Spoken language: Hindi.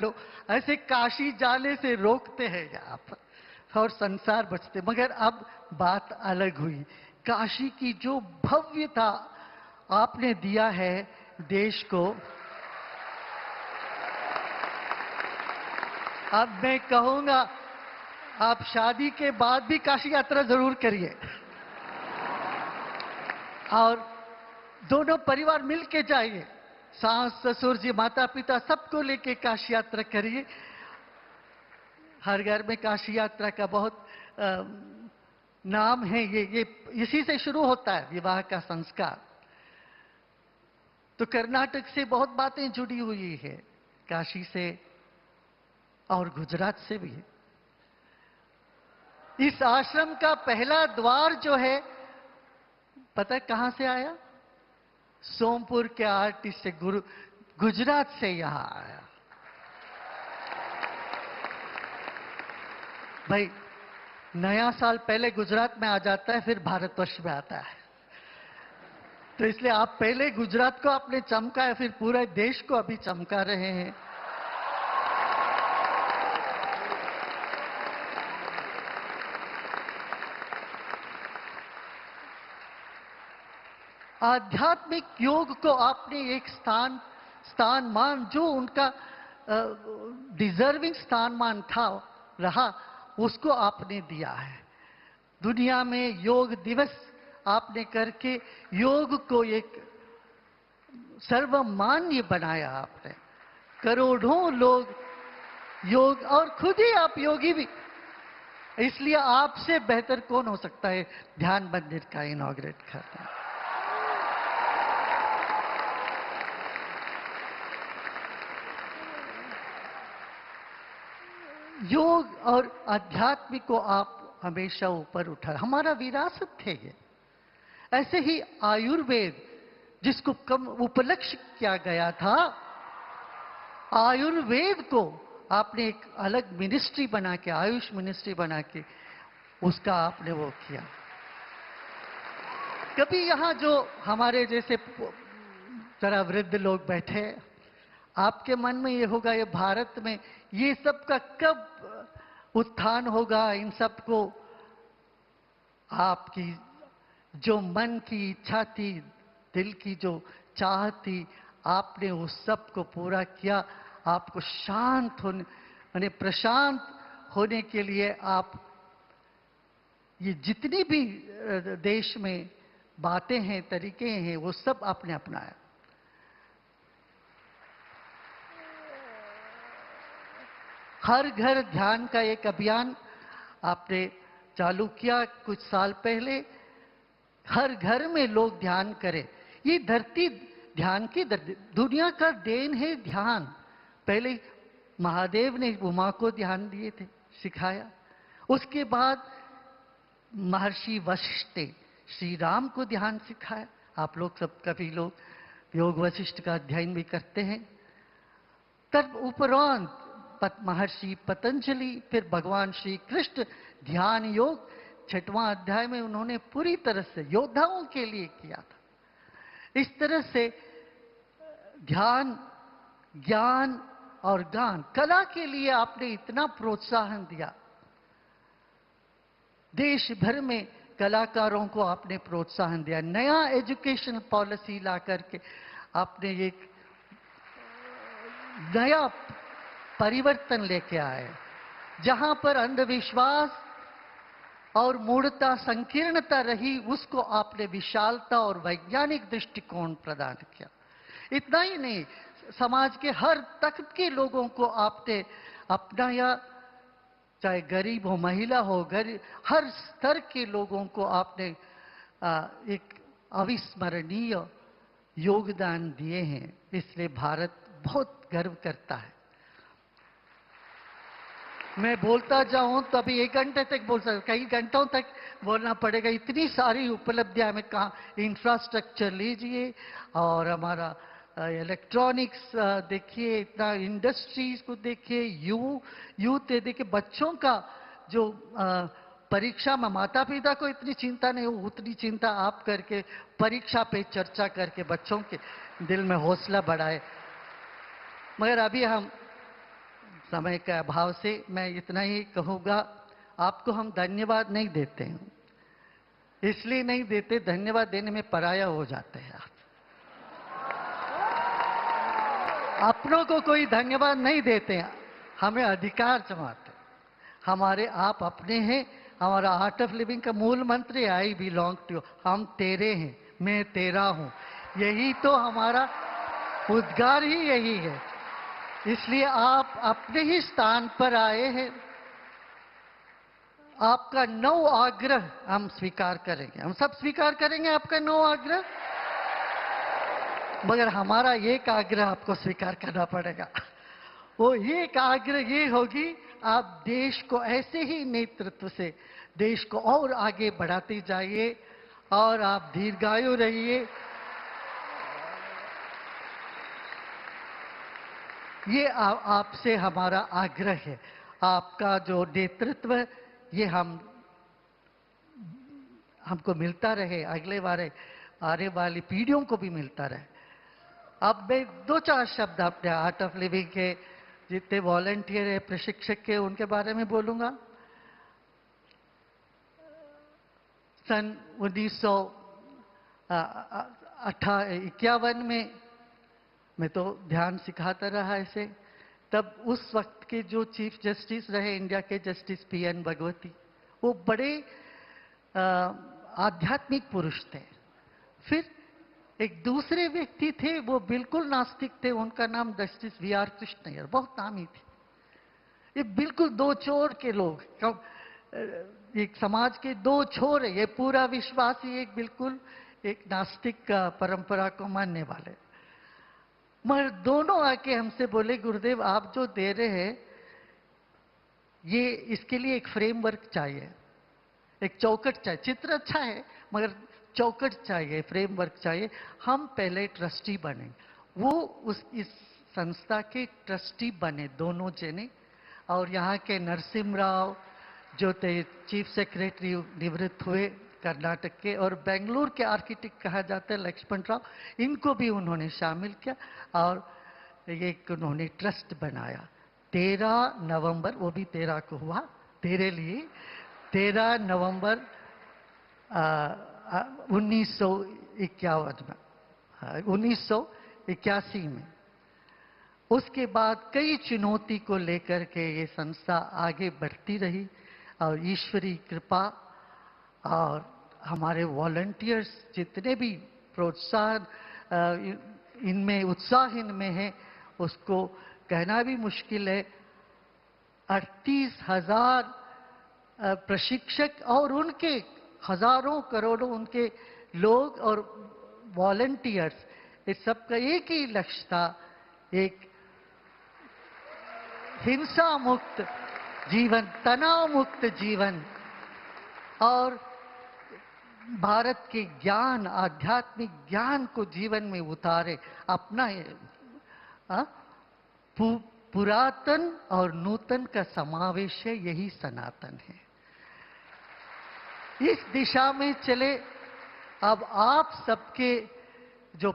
लोग ऐसे काशी जाने से रोकते हैं यहाँ पर और संसार बचते। मगर अब बात अलग हुई। काशी की जो भव्यता आपने दिया है देश को, अब मैं कहूंगा आप शादी के बाद भी काशी यात्रा जरूर करिए और दोनों परिवार मिलके जाइए, सास ससुर जी माता पिता सबको लेके काशी यात्रा करिए। हर घर में काशी यात्रा का बहुत नाम है। ये इसी से शुरू होता है विवाह का संस्कार। तो कर्नाटक से बहुत बातें जुड़ी हुई है, काशी से और गुजरात से भी। इस आश्रम का पहला द्वार जो है पता है कहां से आया? सोमपुर के आर्टिस्ट से, गुजरात से यहां आया। भाई नया साल पहले गुजरात में आ जाता है, फिर भारतवर्ष में आता है। तो इसलिए आप पहले गुजरात को आपने चमकाया, फिर पूरे देश को अभी चमका रहे हैं। आध्यात्मिक योग को आपने एक स्थानमान जो उनका डिजर्विंग स्थानमान था रहा, उसको आपने दिया है। दुनिया में योग दिवस आपने करके योग को एक सर्वमान्य बनाया आपने। करोड़ों लोग योग, और खुद ही आप योगी भी, इसलिए आपसे बेहतर कौन हो सकता है ध्यान मंदिर का इनॉग्रेट करना। योग और आध्यात्मिक को आप हमेशा ऊपर उठा, हमारा विरासत थे ये। ऐसे ही आयुर्वेद जिसको कम उपलक्ष्य किया गया था, आयुर्वेद को आपने एक अलग मिनिस्ट्री बना के, आयुष मिनिस्ट्री बना के उसका आपने वो किया। कभी यहां जो हमारे जैसे जरा वृद्ध लोग बैठे, आपके मन में ये होगा ये भारत में ये सब का कब उत्थान होगा? इन सब को आपकी जो मन की इच्छा थी, दिल की जो चाह थी, आपने उस सब को पूरा किया। आपको शांत होने यानी प्रशांत होने के लिए आप ये जितनी भी देश में बातें हैं, तरीके हैं, वो सब आपने अपनाया। हर घर ध्यान का एक अभियान आपने चालू किया कुछ साल पहले। हर घर में लोग ध्यान करें। ये धरती ध्यान की दुनिया का देन है ध्यान। पहले महादेव ने उमा को ध्यान दिए थे, सिखाया। उसके बाद महर्षि वशिष्ठ ने श्री राम को ध्यान सिखाया। आप लोग सब, कभी लोग योग वशिष्ठ का अध्ययन भी करते हैं। तब उपरांत महर्षि पतंजलि, फिर भगवान श्री कृष्ण ध्यान योग 6वां अध्याय में उन्होंने पूरी तरह से योद्धाओं के लिए किया था। इस तरह से ध्यान, ज्ञान और गान, कला के लिए आपने इतना प्रोत्साहन दिया। देश भर में कलाकारों को आपने प्रोत्साहन दिया। नया एजुकेशन पॉलिसी ला करके आपने एक नया परिवर्तन लेके आए। जहां पर अंधविश्वास और मूढ़ता, संकीर्णता रही, उसको आपने विशालता और वैज्ञानिक दृष्टिकोण प्रदान किया। इतना ही नहीं, समाज के हर तबके के लोगों को आपने अपनाया, चाहे गरीब हो, महिला हो, हर स्तर के लोगों को आपने एक अविस्मरणीय योगदान दिए हैं। इसलिए भारत बहुत गर्व करता है। मैं बोलता जाऊं तो अभी 1 घंटे तक बोल सकता, कई घंटों तक बोलना पड़ेगा। इतनी सारी उपलब्धियां में कहा, इंफ्रास्ट्रक्चर लीजिए और हमारा इलेक्ट्रॉनिक्स देखिए, इतना इंडस्ट्रीज को देखिए, यूथ देखिए, बच्चों का जो परीक्षा में माता पिता को इतनी चिंता नहीं हो, उतनी चिंता आप करके परीक्षा पे चर्चा करके बच्चों के दिल में हौसला बढ़ाए। मगर अभी हम समय के अभाव से मैं इतना ही कहूँगा, आपको हम धन्यवाद नहीं देते हैं, इसलिए नहीं देते, धन्यवाद देने में पराया हो जाते हैं आप। अपनों को कोई धन्यवाद नहीं देते हैं, हमें अधिकार जमाते। हमारे आप अपने हैं। हमारा आर्ट ऑफ लिविंग का मूल मंत्र है, आई बिलोंग टू यू, हम तेरे हैं, मैं तेरा हूं। यही तो हमारा उद्गार ही यही है। इसलिए आप अपने ही स्थान पर आए हैं। आपका 9 आग्रह हम स्वीकार करेंगे, हम सब स्वीकार करेंगे आपका 9 आग्रह, मगर हमारा एक आग्रह आपको स्वीकार करना पड़ेगा। वो एक आग्रह ये होगी, आप देश को ऐसे ही नेतृत्व से देश को और आगे बढ़ाते जाइए और आप दीर्घायु रहिए। ये आपसे हमारा आग्रह है। आपका जो नेतृत्व ये हमको मिलता रहे, अगले बार आने वाली पीढ़ियों को भी मिलता रहे। अब मैं 2-4 शब्द अपने आर्ट ऑफ लिविंग के जितने वॉलंटियर है, प्रशिक्षक के, उनके बारे में बोलूंगा। सन 1951 में मैं तो ध्यान सिखाता रहा ऐसे, तब उस वक्त के जो चीफ जस्टिस रहे इंडिया के, जस्टिस PN भगवती, वो बड़े आध्यात्मिक पुरुष थे। फिर एक दूसरे व्यक्ति थे, वो बिल्कुल नास्तिक थे, उनका नाम जस्टिस VR कृष्णय्यर, बहुत नामी थे। ये बिल्कुल 2 छोर के लोग, एक समाज के 2 छोर है, ये पूरा विश्वासी, एक बिल्कुल एक नास्तिक परंपरा को मानने वाले। मगर दोनों आके हमसे बोले, गुरुदेव आप जो दे रहे हैं ये, इसके लिए एक फ्रेमवर्क चाहिए, एक चौकट चाहिए। चित्र अच्छा है मगर चौकट चाहिए, फ्रेमवर्क चाहिए। हम पहले ट्रस्टी बने, वो इस संस्था के ट्रस्टी बने दोनों जने। और यहाँ के नरसिम्हा राव जो थे चीफ सेक्रेटरी निवृत्त हुए कर्नाटक के, और बेंगलुरु के आर्किटेक्ट कहा जाता है लक्ष्मण राव, इनको भी उन्होंने शामिल किया और एक उन्होंने ट्रस्ट बनाया। 13 नवंबर, वो भी 13 को हुआ तेरे लिए, 13 नवंबर 1981 में। उसके बाद कई चुनौती को लेकर के ये संस्था आगे बढ़ती रही और ईश्वरी कृपा और हमारे वॉलंटियर्स जितने भी प्रोत्साहन इनमें, उत्साह इनमें है, उसको कहना भी मुश्किल है। 38,000 प्रशिक्षक और उनके हजारों करोड़ों उनके लोग और वॉलंटियर्स, इस सबका एक ही लक्ष्य था, एक हिंसा मुक्त जीवन, तनाव मुक्त जीवन और भारत के ज्ञान, आध्यात्मिक ज्ञान को जीवन में उतारे। अपना पुरातन और नूतन का समावेश है, यही सनातन है। इस दिशा में चले। अब आप सबके जो